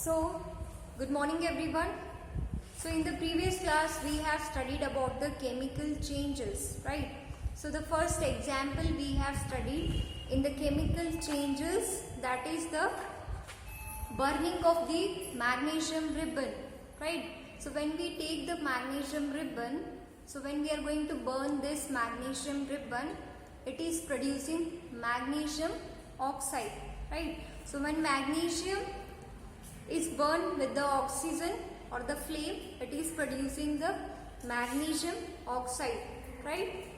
So, good morning everyone. So, in the previous class we have studied about the chemical changes, right? So, the first example we have studied in the chemical changes, that is the burning of the magnesium ribbon, right? So, when we take the magnesium ribbon, so when we are going to burn this magnesium ribbon, it is producing magnesium oxide, right? So, when magnesium is burned with the oxygen or the flame, it is producing the magnesium oxide, right?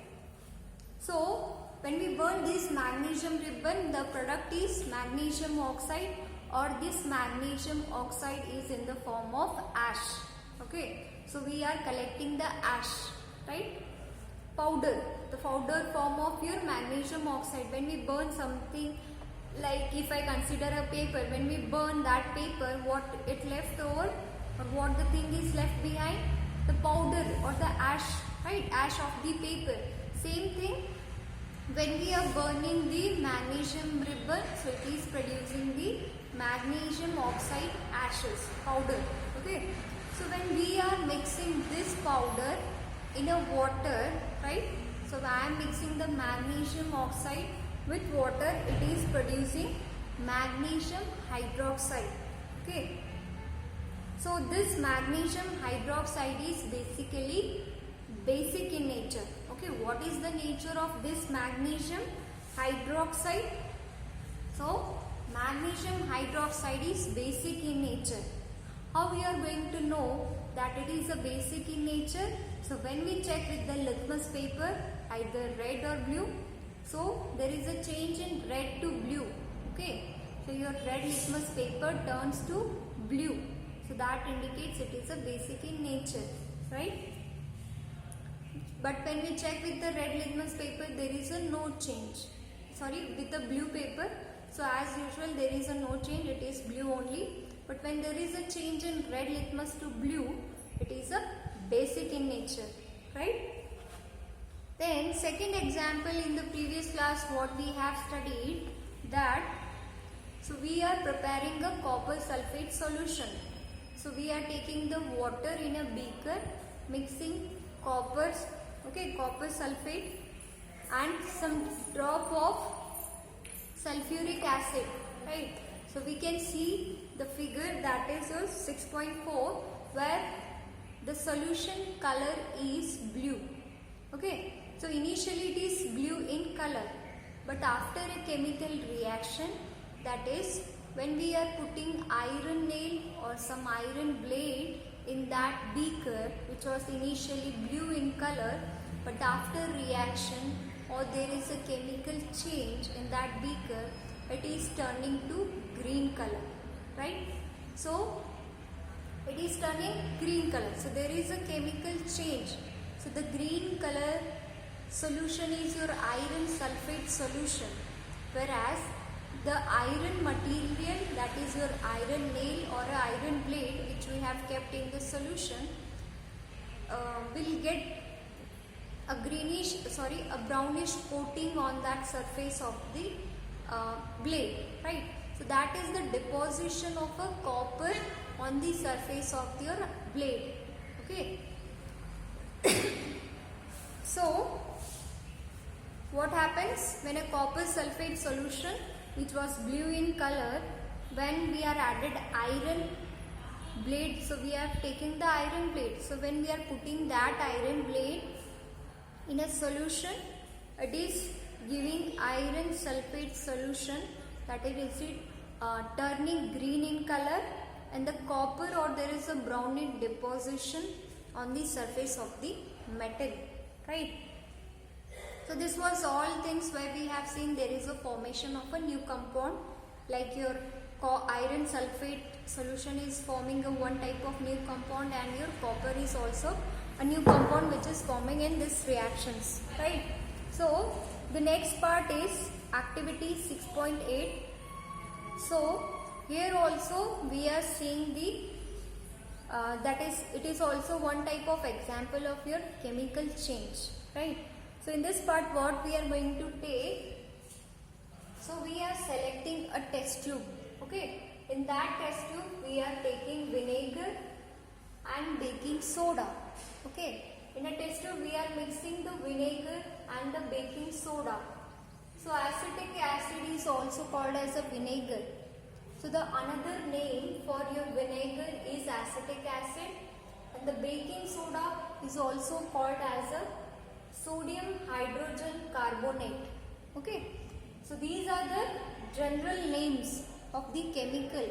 So, when we burn this magnesium ribbon, the product is magnesium oxide, or this magnesium oxide is in the form of ash. Okay, so we are collecting the ash, right? Powder, the powder form of your magnesium oxide. When we burn something, like if I consider a paper, when we burn that paper, what it left over, or what the thing is left behind? The powder or the ash, right? Ash of the paper. Same thing when we are burning the magnesium ribbon, so it is producing the magnesium oxide ashes, powder. Okay, so when we are mixing this powder in a water, right? So I am mixing the magnesium oxide with water, it is producing magnesium hydroxide. Okay, so this magnesium hydroxide is basically basic in nature. Okay, what is the nature of this magnesium hydroxide? So magnesium hydroxide is basic in nature. How we are going to know that it is a basic in nature? So when we check with the litmus paper, either red or blue, so there is a change in red to blue. Okay, so your red litmus paper turns to blue, so that indicates it is a basic in nature, right? But when we check with the red litmus paper, there is a no change. Sorry, with the blue paper, so as usual there is a no change, it is blue only. But when there is a change in red litmus to blue, it is a basic in nature, right? Then second example in the previous class what we have studied, that so we are preparing a copper sulfate solution. So we are taking the water in a beaker, mixing copper sulfate and some drop of sulfuric acid, right? So we can see the figure, that is 6.4, where the solution color is blue. Okay, so initially it is blue in color, but after a chemical reaction, that is when we are putting iron nail or some iron blade in that beaker, which was initially blue in color, but after reaction or there is a chemical change in that beaker, it is turning to green color, right? So it is turning green color. So there is a chemical change. So the green color solution is your iron sulfate solution, whereas the iron material, that is your iron nail or a iron blade which we have kept in the solution, will get a brownish coating on that surface of the blade, right? So that is the deposition of a copper on the surface of your blade. Okay. So what happens when a copper sulfate solution, which was blue in color, when we are added iron blade, so we are taking the iron blade, so when we are putting that iron blade in a solution, it is giving iron sulfate solution, that is turning green in color, and the copper or there is a brownish deposition on the surface of the metal, right? So this was all things where we have seen there is a formation of a new compound, like your iron sulfate solution is forming a one type of new compound, and your copper is also a new compound which is forming in these reactions, right? So the next part is activity 6.8. So here also we are seeing the it is also one type of example of your chemical change, right? So in this part what we are going to take, so we are selecting a test tube. Okay, In that test tube we are taking vinegar and baking soda. Okay, in a test tube we are mixing the vinegar and the baking soda. So acetic acid is also called as a vinegar. So the another name for your vinegar is acetic acid, and the baking soda is also called as a sodium hydrogen carbonate. Okay, so these are the general names of the chemical.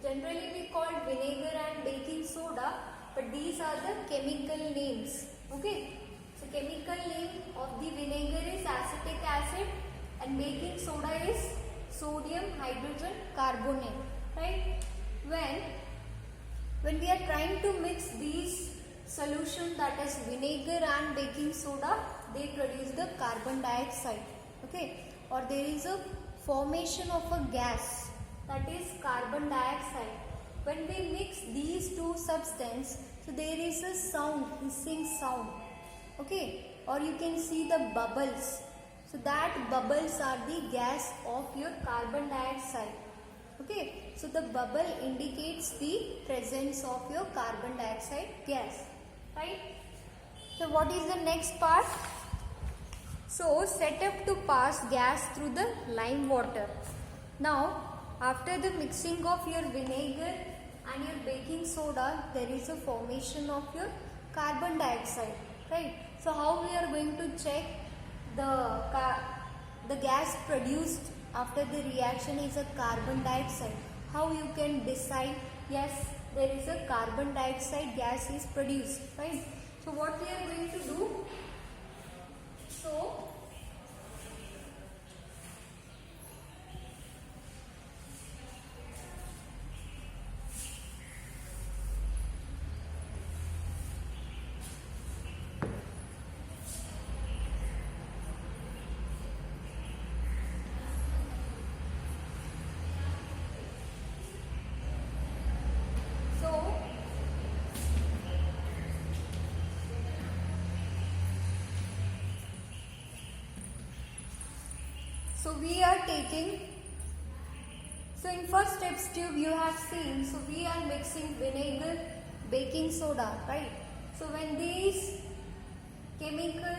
Generally we call vinegar and baking soda, but these are the chemical names. Okay, so chemical name of the vinegar is acetic acid and baking soda is sodium hydrogen carbonate, right? When we are trying to mix these solution, that is vinegar and baking soda, they produce the carbon dioxide. Okay, or there is a formation of a gas, that is carbon dioxide. When we mix these two substances, so there is a sound, hissing sound. Okay, or you can see the bubbles. So that bubbles are the gas of your carbon dioxide. Okay, so the bubble indicates the presence of your carbon dioxide gas, right? So what is the next part? So set up to pass gas through the lime water. Now after the mixing of your vinegar and your baking soda, there is a formation of your carbon dioxide, right? So how we are going to check the gas produced after the reaction is a carbon dioxide? How you can decide, yes, there is a carbon dioxide gas is produced, right? So what we are going to do? So we are taking, so in first test tube you have seen, so we are mixing vinegar, baking soda, right? So when these chemical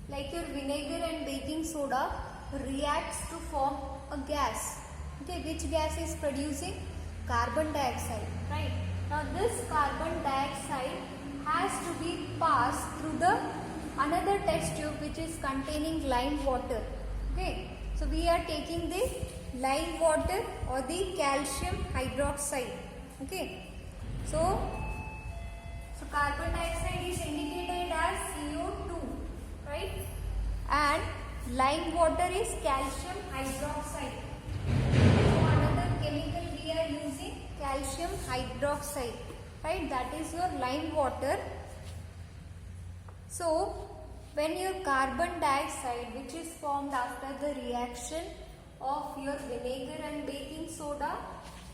like your vinegar and baking soda reacts to form a gas, okay, which gas is producing? Carbon dioxide, right? Now this carbon dioxide has to be passed through the another test tube which is containing lime water. Okay, so we are taking the lime water or the calcium hydroxide. Okay, so carbon dioxide is indicated as CO2, right? And lime water is calcium hydroxide. So another chemical we are using, calcium hydroxide, right? That is your lime water. So when your carbon dioxide, which is formed after the reaction of your vinegar and baking soda,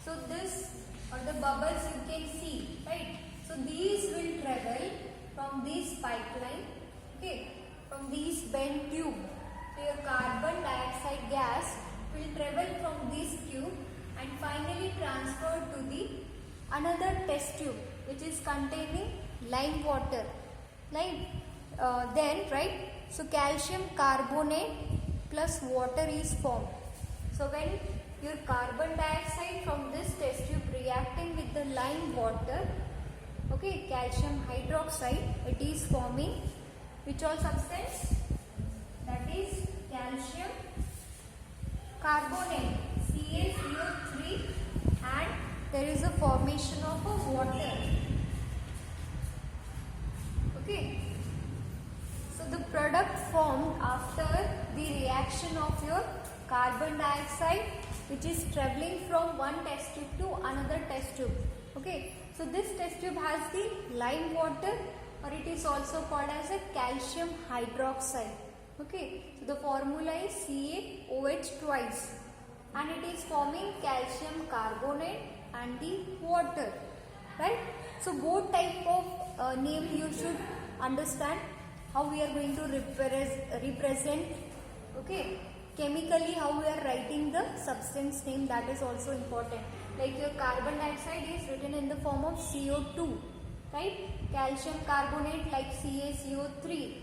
so this or the bubbles you can see, right? So these will travel from this pipeline, okay, from this bent tube. So your carbon dioxide gas will travel from this tube and finally transferred to the another test tube which is containing lime water. Then, right, so calcium carbonate plus water is formed. So when your carbon dioxide from this test tube reacting with the lime water, okay, calcium hydroxide, it is forming which all substance? That is calcium carbonate, CaCO3, and there is a formation of a water. Okay, so the product formed after the reaction of your carbon dioxide which is traveling from one test tube to another test tube. Okay, so this test tube has the lime water, or it is also called as a calcium hydroxide. Okay, so the formula is CaOH twice and it is forming calcium carbonate and the water, right? So both type of name you should understand how we are going to represent. Okay, chemically how we are writing the substance name, that is also important. Like your carbon dioxide is written in the form of CO2, right? Calcium carbonate like CaCO3,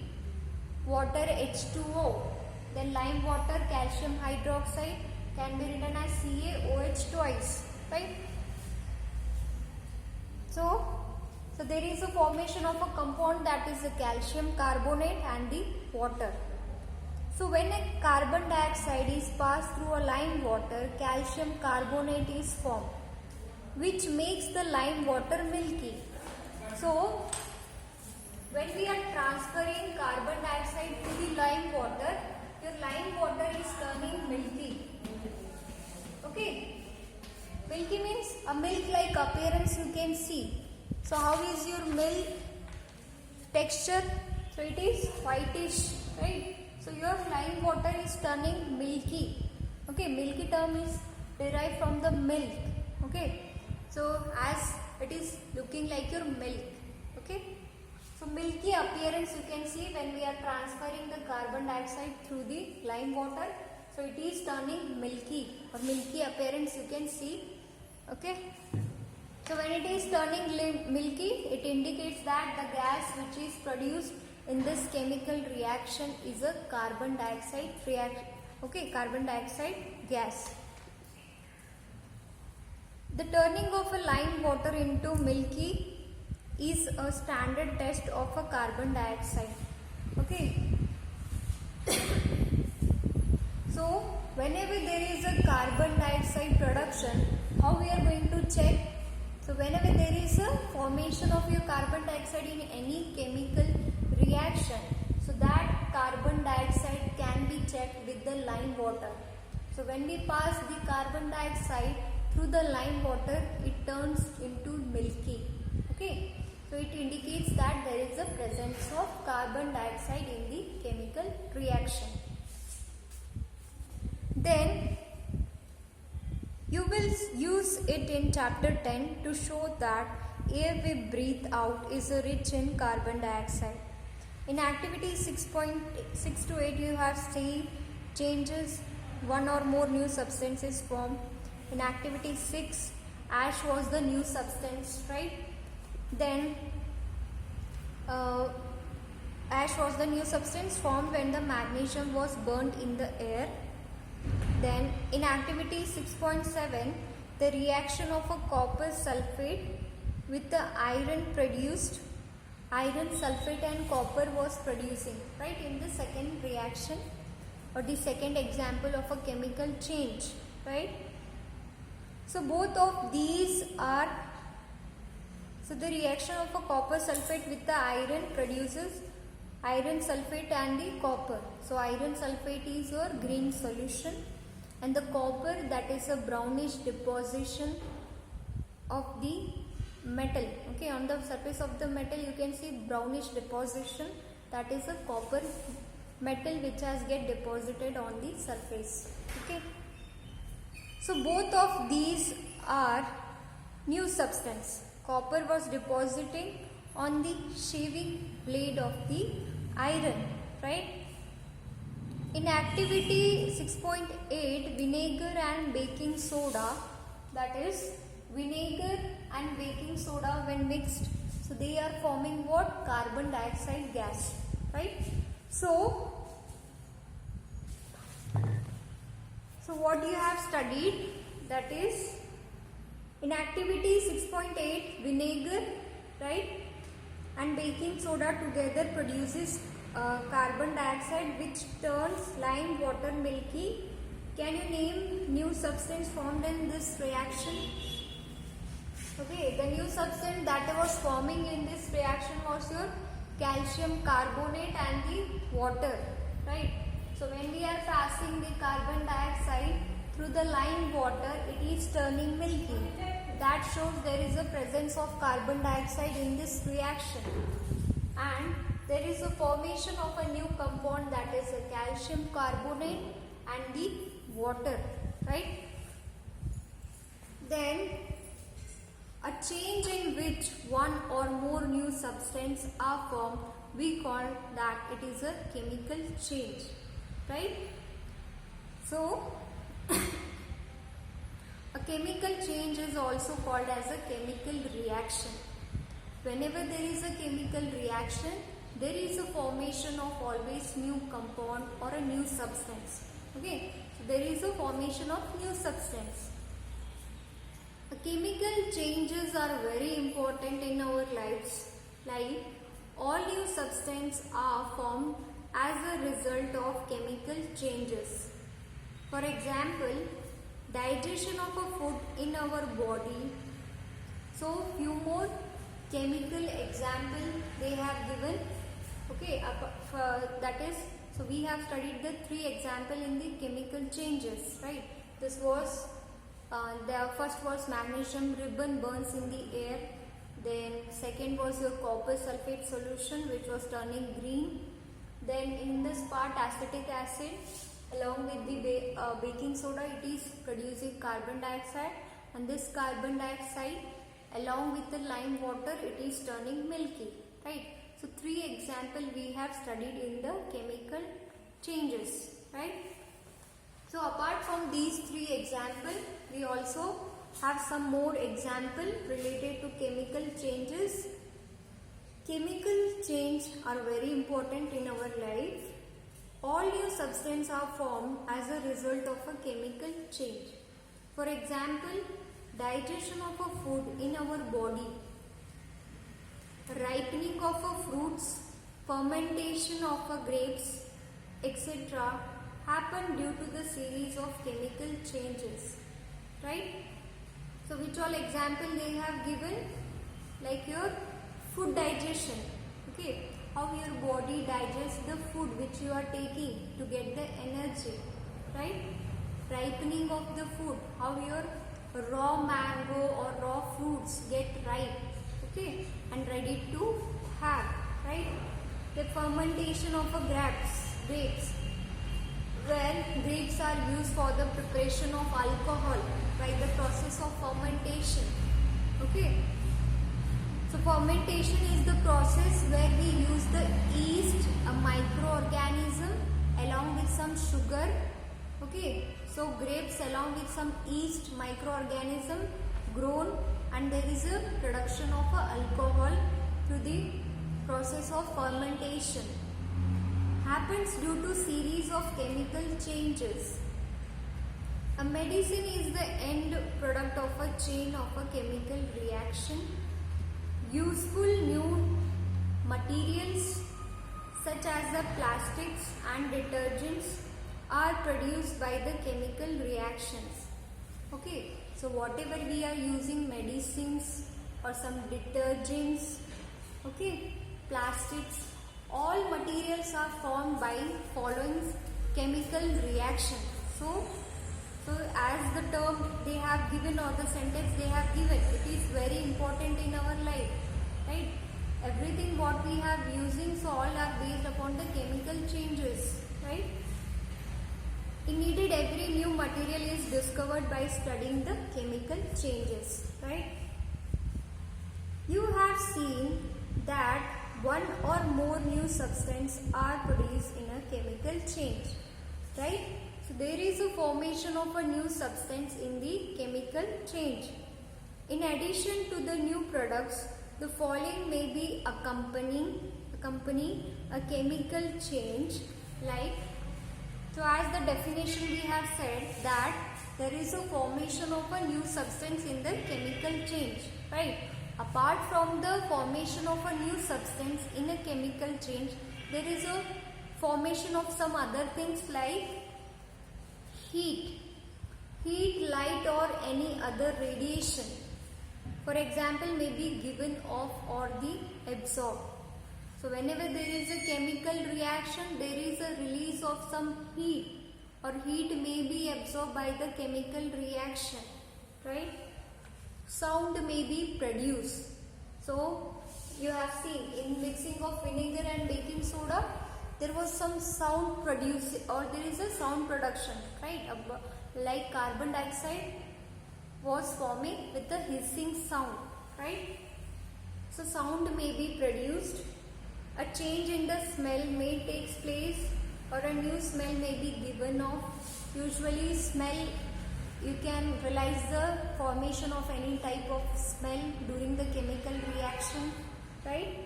water H2O, then lime water calcium hydroxide can be written as CaOH twice, right? So there is a formation of a compound that is a calcium carbonate and the water. So when a carbon dioxide is passed through a lime water, calcium carbonate is formed, which makes the lime water milky. So when we are transferring carbon dioxide to the lime water, your lime water is turning milky. Okay. Milky means a milk-like appearance you can see. So how is your milk texture? So it is whitish, right? So your lime water is turning milky. Okay, milky term is derived from the milk. Okay, so as it is looking like your milk. Okay, so milky appearance you can see when we are transferring the carbon dioxide through the lime water. So it is turning milky, or milky appearance you can see. Okay. So when it is turning milky, it indicates that the gas which is produced in this chemical reaction is a carbon dioxide reaction. Okay, carbon dioxide gas. The turning of a lime water into milky is a standard test of a carbon dioxide. Okay. So whenever there is a carbon dioxide production, how we are going to check? So whenever there is a formation of your carbon dioxide in any chemical reaction, so that carbon dioxide can be checked with the lime water. So when we pass the carbon dioxide through the lime water, it turns into milky. Okay, so it indicates that there is a presence of carbon dioxide in the chemical reaction. Then you will use it in chapter 10 to show that air we breathe out is rich in carbon dioxide. In activity 6.6 to 8 you have seen changes, one or more new substances formed. In activity 6, ash was the new substance, right? Then ash was the new substance formed when the magnesium was burnt in the air. Then in activity 6.7, the reaction of a copper sulfate with the iron produced, iron sulfate and copper was producing, right, in the second reaction or the second example of a chemical change, right? So both of these are, so the reaction of a copper sulfate with the iron produces iron sulfate and the copper. So iron sulfate is your green solution and the copper, that is a brownish deposition of the metal. Okay, on the surface of the metal you can see brownish deposition, that is a copper metal which has get deposited on the surface. Okay, so both of these are new substance. Copper was depositing on the shaving blade of the iron, right? In activity 6.8, vinegar and baking soda, that is vinegar and baking soda when mixed, so they are forming what? Carbon dioxide gas, right? So what you have studied, that is in activity 6.8, vinegar, right, and baking soda together produces carbon dioxide which turns lime water milky. Can you name new substance formed in this reaction? Okay, the new substance that was forming in this reaction was your calcium carbonate and the water, right? So when we are passing the carbon dioxide through the lime water, it is turning milky. That shows there is a presence of carbon dioxide in this reaction, and there is a formation of a new compound, that is a calcium carbonate and the water, right? Then a change in which one or more new substances are formed, we call that it is a chemical change, right? So a chemical change is also called as a chemical reaction. Whenever there is a chemical reaction, there is a formation of always new compound or a new substance. Okay, so there is a formation of new substance. Chemical changes are very important in our lives. Like all new substances are formed as a result of chemical changes. For example, digestion of a food in our body. So few more chemical example they have given. Okay, that is, so we have studied the 3 example in the chemical changes, right? This was the first was magnesium ribbon burns in the air. Then second was your copper sulfate solution which was turning green. Then in this part acetic acid along with the baking soda, it is producing carbon dioxide, and this carbon dioxide along with the lime water, it is turning milky, right? So 3 example we have studied in the chemical changes, right? So apart from these 3 example, we also have some more example related to chemical changes. Chemical change are very important in our life. All new substances are formed as a result of a chemical change. For example, digestion of a food in our body, ripening of a fruits, fermentation of a grapes, etc. happen due to the series of chemical changes, right? So which all example they have given? Like your food digestion, okay? How your body digests the food which you are taking to get the energy, right? Ripening of the food, how your raw mango or raw fruits get ripe, okay, and ready to have, right? The fermentation of a grapes, where grapes are used for the preparation of alcohol by the process of fermentation, okay. So fermentation is the process where we use the yeast, a microorganism along with some sugar, okay. So grapes along with some yeast microorganism grown, and there is a production of alcohol through the process of fermentation. Happens due to series of chemical changes. A medicine is the end product of a chain of a chemical reaction. Useful new materials such as the plastics and detergents are produced by the chemical reactions. Okay, so whatever we are using, medicines or some detergents, okay, plastics, all materials are formed by following chemical reaction. So as the term they have given or the sentence they have given, it is very important in our life, right? Everything what we have using, so all are based upon the chemical changes, right? Indeed, every new material is discovered by studying the chemical changes, right? You have seen that one or more new substances are produced in a chemical change, right? So there is a formation of a new substance in the chemical change. In addition to the new products, the following may be accompany a chemical change, like, so as the definition we have said that there is a formation of a new substance in the chemical change, right? Apart from the formation of a new substance in a chemical change, there is a formation of some other things like heat, light or any other radiation. For example, may be given off or the absorbed. So whenever there is a chemical reaction, there is a release of some heat, or heat may be absorbed by the chemical reaction, right? Sound may be produced. So you have seen in mixing of vinegar and baking soda, there was some sound produced, or there is a sound production, right? Like carbon dioxide was forming with a hissing sound, right? So sound may be produced. A change in the smell may take place, or a new smell may be given off. usually smell, you can realize the formation of any type of smell during the chemical reaction, right?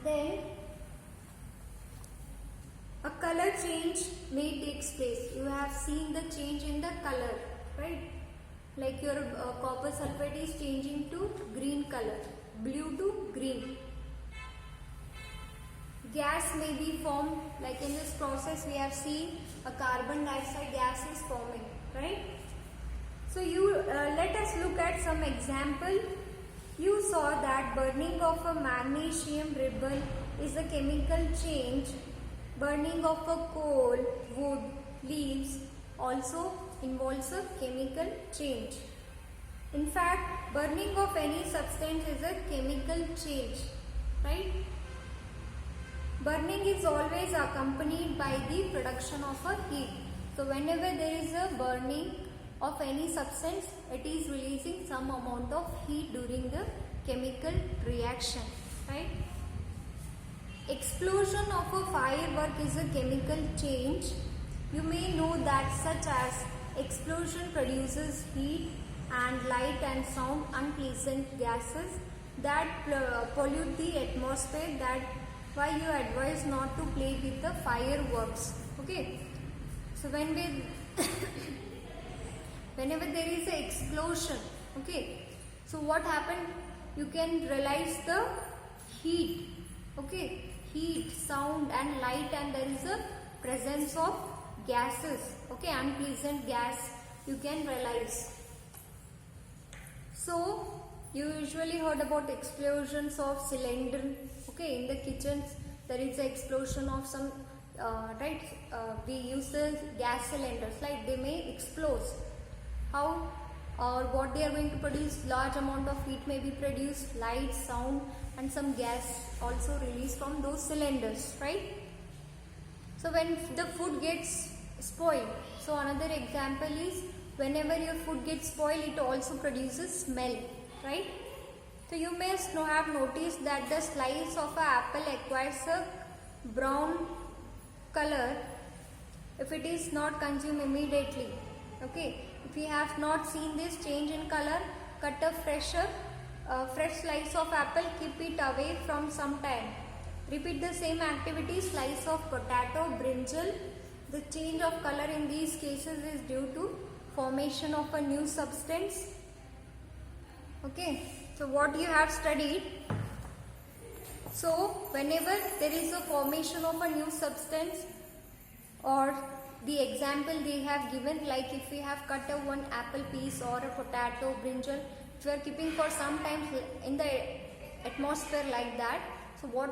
Then a color change may takes place. You have seen the change in the color, right? Like your copper sulfate is changing to green color, blue to green. Gas may be formed, like in this process we have seen a carbon dioxide gas is forming, right? So let us look at some example. You saw that burning of a magnesium ribbon is a chemical change. Burning of a coal, wood, leaves also involves a chemical change. In fact, burning of any substance is a chemical change, right? Burning is always accompanied by the production of a heat. So whenever there is a burning of any substance, it is releasing some amount of heat during the chemical reaction, right? Explosion of a firework is a chemical change. You may know that such as explosion produces heat and light and sound, unpleasant gases that pollute the atmosphere. That why you advise not to play with the fireworks. Okay. So whenever there is an explosion, okay, so what happened? You can realize the heat, okay, heat, sound and light, and there is a presence of gases, okay, unpleasant gas you can realize. So you usually heard about explosions of cylinder, okay, in the kitchens there is an explosion of some right, we use the gas cylinders, like they may explode. How or what they are going to produce? Large amount of heat may be produced, light, sound and some gas also released from those cylinders, right? So when the food gets spoiled, so another example is whenever your food gets spoiled, it also produces smell, right? So you may have noticed that the slice of an apple acquires a brown color if it is not consumed immediately, okay. If you have not seen this change in color, cut a fresh slice of apple, keep it away from some time. Repeat the same activity, slice of potato, brinjal. The change of color in these cases is due to formation of a new substance. Okay, so what you have studied. So whenever there is a formation of a new substance, or the example they have given, like if we have cut a one apple piece or a potato, brinjal, if we are keeping for some time in the atmosphere like that, so what